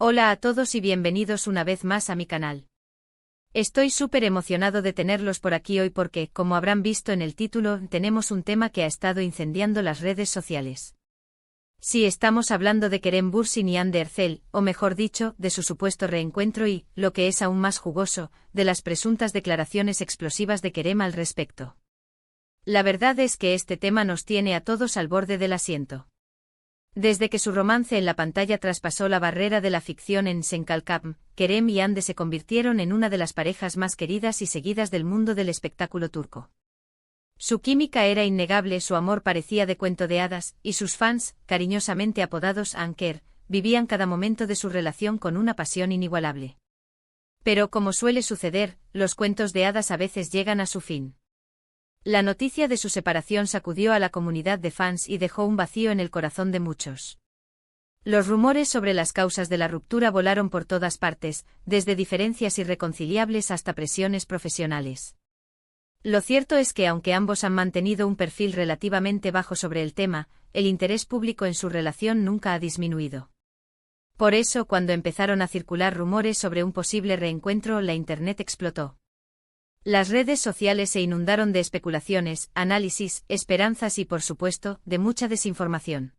Hola a todos y bienvenidos una vez más a mi canal. Estoy súper emocionado de tenerlos por aquí hoy porque, como habrán visto en el título, tenemos un tema que ha estado incendiando las redes sociales. Sí, estamos hablando de Kerem Bürsin y Hande Erçel, o mejor dicho, de su supuesto reencuentro y, lo que es aún más jugoso, de las presuntas declaraciones explosivas de Kerem al respecto. La verdad es que este tema nos tiene a todos al borde del asiento. Desde que su romance en la pantalla traspasó la barrera de la ficción en Senkalkam, Kerem y Hande se convirtieron en una de las parejas más queridas y seguidas del mundo del espectáculo turco. Su química era innegable, su amor parecía de cuento de hadas, y sus fans, cariñosamente apodados Anker, vivían cada momento de su relación con una pasión inigualable. Pero como suele suceder, los cuentos de hadas a veces llegan a su fin. La noticia de su separación sacudió a la comunidad de fans y dejó un vacío en el corazón de muchos. Los rumores sobre las causas de la ruptura volaron por todas partes, desde diferencias irreconciliables hasta presiones profesionales. Lo cierto es que aunque ambos han mantenido un perfil relativamente bajo sobre el tema, el interés público en su relación nunca ha disminuido. Por eso, cuando empezaron a circular rumores sobre un posible reencuentro, la internet explotó. Las redes sociales se inundaron de especulaciones, análisis, esperanzas y, por supuesto, de mucha desinformación.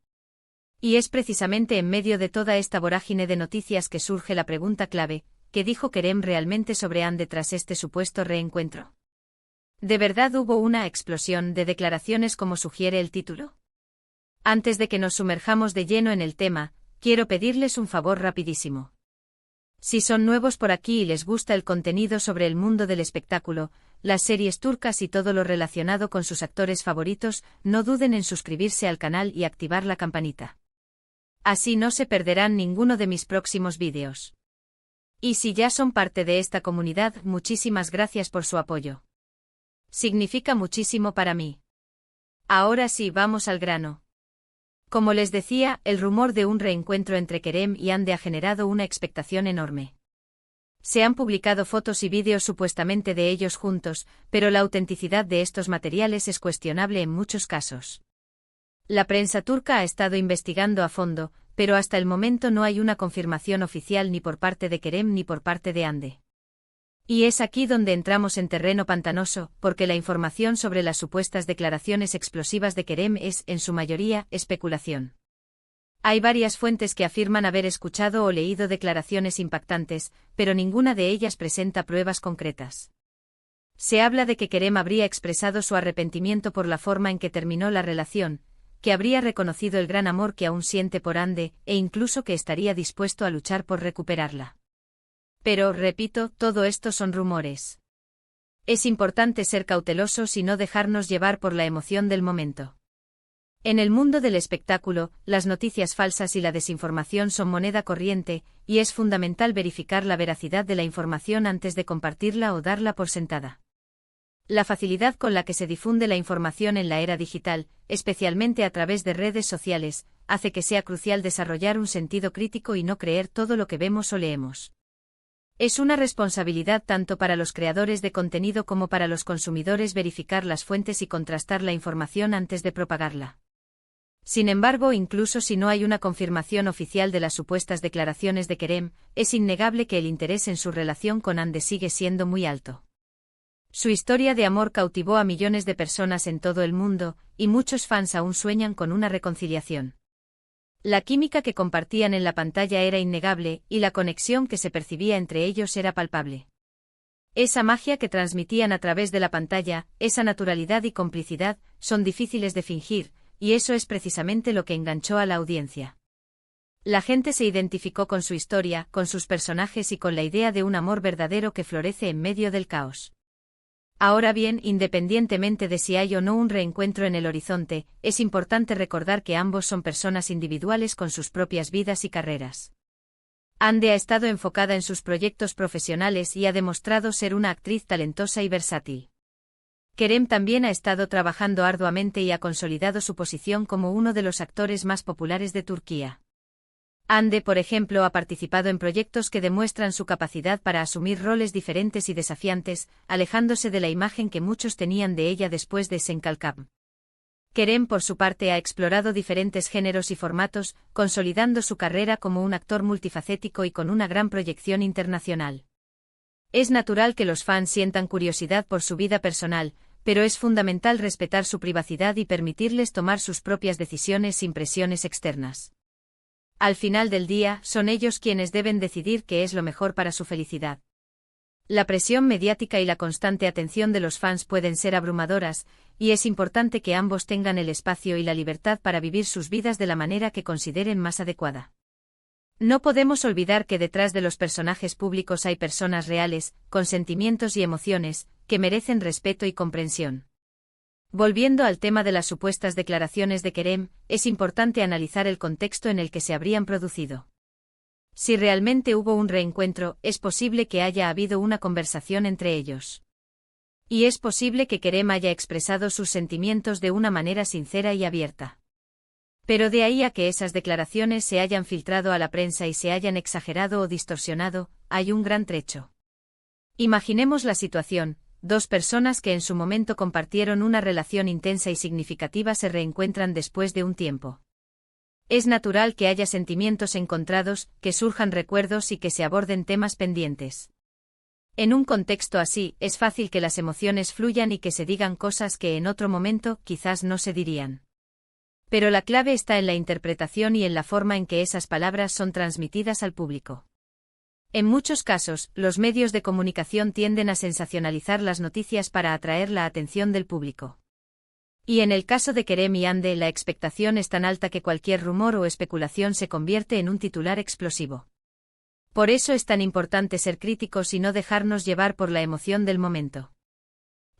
Y es precisamente en medio de toda esta vorágine de noticias que surge la pregunta clave: ¿qué dijo Kerem realmente sobre Hande tras este supuesto reencuentro? ¿De verdad hubo una explosión de declaraciones como sugiere el título? Antes de que nos sumerjamos de lleno en el tema, quiero pedirles un favor rapidísimo. Si son nuevos por aquí y les gusta el contenido sobre el mundo del espectáculo, las series turcas y todo lo relacionado con sus actores favoritos, no duden en suscribirse al canal y activar la campanita. Así no se perderán ninguno de mis próximos vídeos. Y si ya son parte de esta comunidad, muchísimas gracias por su apoyo. Significa muchísimo para mí. Ahora sí, vamos al grano. Como les decía, el rumor de un reencuentro entre Kerem y Hande ha generado una expectación enorme. Se han publicado fotos y vídeos supuestamente de ellos juntos, pero la autenticidad de estos materiales es cuestionable en muchos casos. La prensa turca ha estado investigando a fondo, pero hasta el momento no hay una confirmación oficial ni por parte de Kerem ni por parte de Hande. Y es aquí donde entramos en terreno pantanoso, porque la información sobre las supuestas declaraciones explosivas de Kerem es, en su mayoría, especulación. Hay varias fuentes que afirman haber escuchado o leído declaraciones impactantes, pero ninguna de ellas presenta pruebas concretas. Se habla de que Kerem habría expresado su arrepentimiento por la forma en que terminó la relación, que habría reconocido el gran amor que aún siente por Hande, e incluso que estaría dispuesto a luchar por recuperarla. Pero, repito, todo esto son rumores. Es importante ser cautelosos y no dejarnos llevar por la emoción del momento. En el mundo del espectáculo, las noticias falsas y la desinformación son moneda corriente, y es fundamental verificar la veracidad de la información antes de compartirla o darla por sentada. La facilidad con la que se difunde la información en la era digital, especialmente a través de redes sociales, hace que sea crucial desarrollar un sentido crítico y no creer todo lo que vemos o leemos. Es una responsabilidad tanto para los creadores de contenido como para los consumidores verificar las fuentes y contrastar la información antes de propagarla. Sin embargo, incluso si no hay una confirmación oficial de las supuestas declaraciones de Kerem, es innegable que el interés en su relación con Hande sigue siendo muy alto. Su historia de amor cautivó a millones de personas en todo el mundo, y muchos fans aún sueñan con una reconciliación. La química que compartían en la pantalla era innegable, y la conexión que se percibía entre ellos era palpable. Esa magia que transmitían a través de la pantalla, esa naturalidad y complicidad, son difíciles de fingir, y eso es precisamente lo que enganchó a la audiencia. La gente se identificó con su historia, con sus personajes y con la idea de un amor verdadero que florece en medio del caos. Ahora bien, independientemente de si hay o no un reencuentro en el horizonte, es importante recordar que ambos son personas individuales con sus propias vidas y carreras. Hande ha estado enfocada en sus proyectos profesionales y ha demostrado ser una actriz talentosa y versátil. Kerem también ha estado trabajando arduamente y ha consolidado su posición como uno de los actores más populares de Turquía. Hande, por ejemplo, ha participado en proyectos que demuestran su capacidad para asumir roles diferentes y desafiantes, alejándose de la imagen que muchos tenían de ella después de Senkalkam. Kerem, por su parte, ha explorado diferentes géneros y formatos, consolidando su carrera como un actor multifacético y con una gran proyección internacional. Es natural que los fans sientan curiosidad por su vida personal, pero es fundamental respetar su privacidad y permitirles tomar sus propias decisiones sin presiones externas. Al final del día, son ellos quienes deben decidir qué es lo mejor para su felicidad. La presión mediática y la constante atención de los fans pueden ser abrumadoras, y es importante que ambos tengan el espacio y la libertad para vivir sus vidas de la manera que consideren más adecuada. No podemos olvidar que detrás de los personajes públicos hay personas reales, con sentimientos y emociones, que merecen respeto y comprensión. Volviendo al tema de las supuestas declaraciones de Kerem, es importante analizar el contexto en el que se habrían producido. Si realmente hubo un reencuentro, es posible que haya habido una conversación entre ellos. Y es posible que Kerem haya expresado sus sentimientos de una manera sincera y abierta. Pero de ahí a que esas declaraciones se hayan filtrado a la prensa y se hayan exagerado o distorsionado, hay un gran trecho. Imaginemos la situación: dos personas que en su momento compartieron una relación intensa y significativa se reencuentran después de un tiempo. Es natural que haya sentimientos encontrados, que surjan recuerdos y que se aborden temas pendientes. En un contexto así, es fácil que las emociones fluyan y que se digan cosas que en otro momento quizás no se dirían. Pero la clave está en la interpretación y en la forma en que esas palabras son transmitidas al público. En muchos casos, los medios de comunicación tienden a sensacionalizar las noticias para atraer la atención del público. Y en el caso de Kerem y Hande, la expectación es tan alta que cualquier rumor o especulación se convierte en un titular explosivo. Por eso es tan importante ser críticos y no dejarnos llevar por la emoción del momento.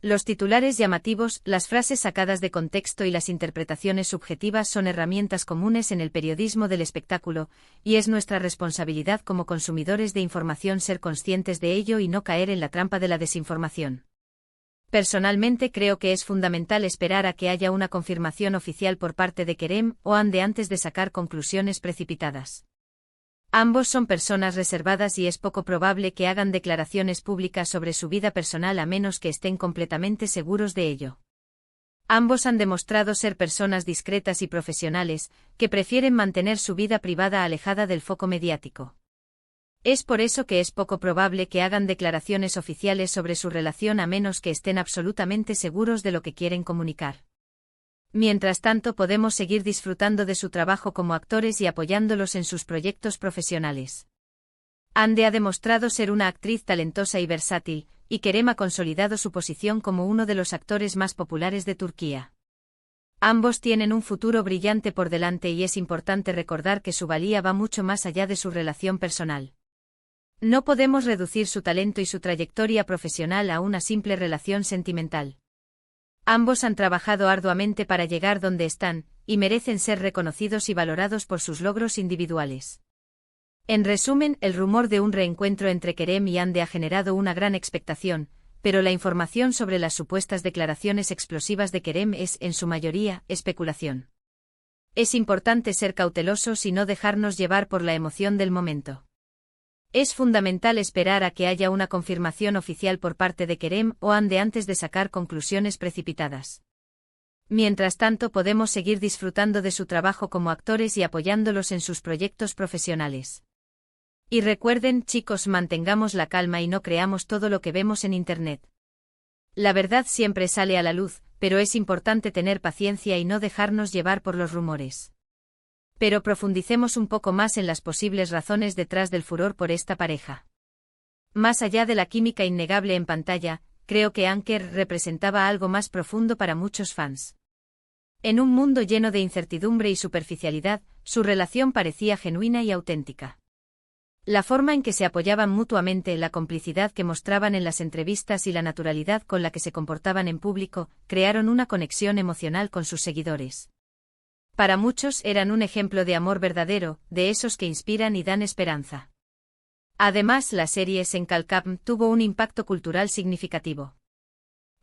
Los titulares llamativos, las frases sacadas de contexto y las interpretaciones subjetivas son herramientas comunes en el periodismo del espectáculo, y es nuestra responsabilidad como consumidores de información ser conscientes de ello y no caer en la trampa de la desinformación. Personalmente creo que es fundamental esperar a que haya una confirmación oficial por parte de Kerem o Hande antes de sacar conclusiones precipitadas. Ambos son personas reservadas y es poco probable que hagan declaraciones públicas sobre su vida personal a menos que estén completamente seguros de ello. Ambos han demostrado ser personas discretas y profesionales, que prefieren mantener su vida privada alejada del foco mediático. Es por eso que es poco probable que hagan declaraciones oficiales sobre su relación a menos que estén absolutamente seguros de lo que quieren comunicar. Mientras tanto, podemos seguir disfrutando de su trabajo como actores y apoyándolos en sus proyectos profesionales. Hande ha demostrado ser una actriz talentosa y versátil, y Kerem ha consolidado su posición como uno de los actores más populares de Turquía. Ambos tienen un futuro brillante por delante y es importante recordar que su valía va mucho más allá de su relación personal. No podemos reducir su talento y su trayectoria profesional a una simple relación sentimental. Ambos han trabajado arduamente para llegar donde están, y merecen ser reconocidos y valorados por sus logros individuales. En resumen, el rumor de un reencuentro entre Kerem y Hande ha generado una gran expectación, pero la información sobre las supuestas declaraciones explosivas de Kerem es, en su mayoría, especulación. Es importante ser cautelosos y no dejarnos llevar por la emoción del momento. Es fundamental esperar a que haya una confirmación oficial por parte de Kerem o Hande antes de sacar conclusiones precipitadas. Mientras tanto, podemos seguir disfrutando de su trabajo como actores y apoyándolos en sus proyectos profesionales. Y recuerden, chicos, mantengamos la calma y no creamos todo lo que vemos en Internet. La verdad siempre sale a la luz, pero es importante tener paciencia y no dejarnos llevar por los rumores. Pero profundicemos un poco más en las posibles razones detrás del furor por esta pareja. Más allá de la química innegable en pantalla, creo que Anker representaba algo más profundo para muchos fans. En un mundo lleno de incertidumbre y superficialidad, su relación parecía genuina y auténtica. La forma en que se apoyaban mutuamente, la complicidad que mostraban en las entrevistas y la naturalidad con la que se comportaban en público, crearon una conexión emocional con sus seguidores. Para muchos eran un ejemplo de amor verdadero, de esos que inspiran y dan esperanza. Además, la serie Senkalkam tuvo un impacto cultural significativo.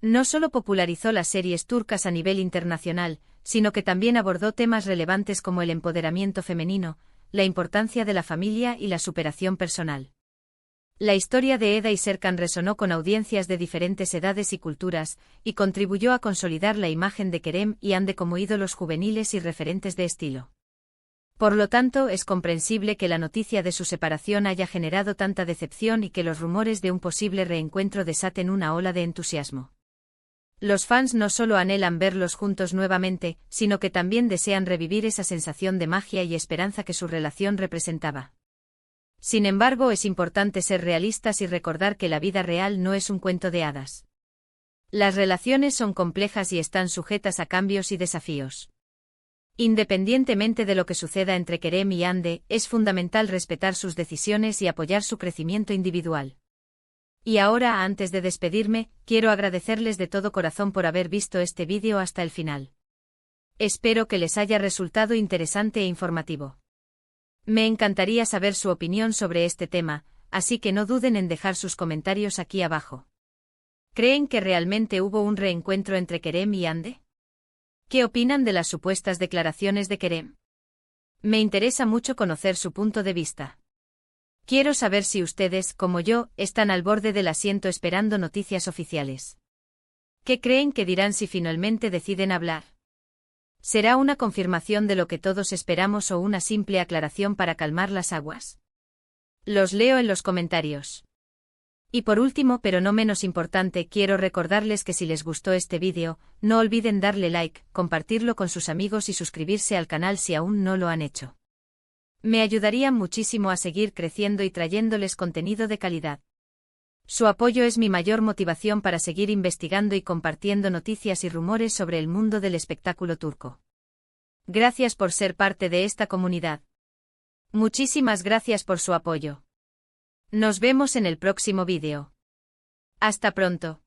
No solo popularizó las series turcas a nivel internacional, sino que también abordó temas relevantes como el empoderamiento femenino, la importancia de la familia y la superación personal. La historia de Eda y Serkan resonó con audiencias de diferentes edades y culturas, y contribuyó a consolidar la imagen de Kerem y Hande como ídolos juveniles y referentes de estilo. Por lo tanto, es comprensible que la noticia de su separación haya generado tanta decepción y que los rumores de un posible reencuentro desaten una ola de entusiasmo. Los fans no solo anhelan verlos juntos nuevamente, sino que también desean revivir esa sensación de magia y esperanza que su relación representaba. Sin embargo, es importante ser realistas y recordar que la vida real no es un cuento de hadas. Las relaciones son complejas y están sujetas a cambios y desafíos. Independientemente de lo que suceda entre Kerem y Hande, es fundamental respetar sus decisiones y apoyar su crecimiento individual. Y ahora, antes de despedirme, quiero agradecerles de todo corazón por haber visto este vídeo hasta el final. Espero que les haya resultado interesante e informativo. Me encantaría saber su opinión sobre este tema, así que no duden en dejar sus comentarios aquí abajo. ¿Creen que realmente hubo un reencuentro entre Kerem y Hande? ¿Qué opinan de las supuestas declaraciones de Kerem? Me interesa mucho conocer su punto de vista. Quiero saber si ustedes, como yo, están al borde del asiento esperando noticias oficiales. ¿Qué creen que dirán si finalmente deciden hablar? ¿Será una confirmación de lo que todos esperamos o una simple aclaración para calmar las aguas? Los leo en los comentarios. Y por último, pero no menos importante, quiero recordarles que si les gustó este vídeo, no olviden darle like, compartirlo con sus amigos y suscribirse al canal si aún no lo han hecho. Me ayudarían muchísimo a seguir creciendo y trayéndoles contenido de calidad. Su apoyo es mi mayor motivación para seguir investigando y compartiendo noticias y rumores sobre el mundo del espectáculo turco. Gracias por ser parte de esta comunidad. Muchísimas gracias por su apoyo. Nos vemos en el próximo vídeo. Hasta pronto.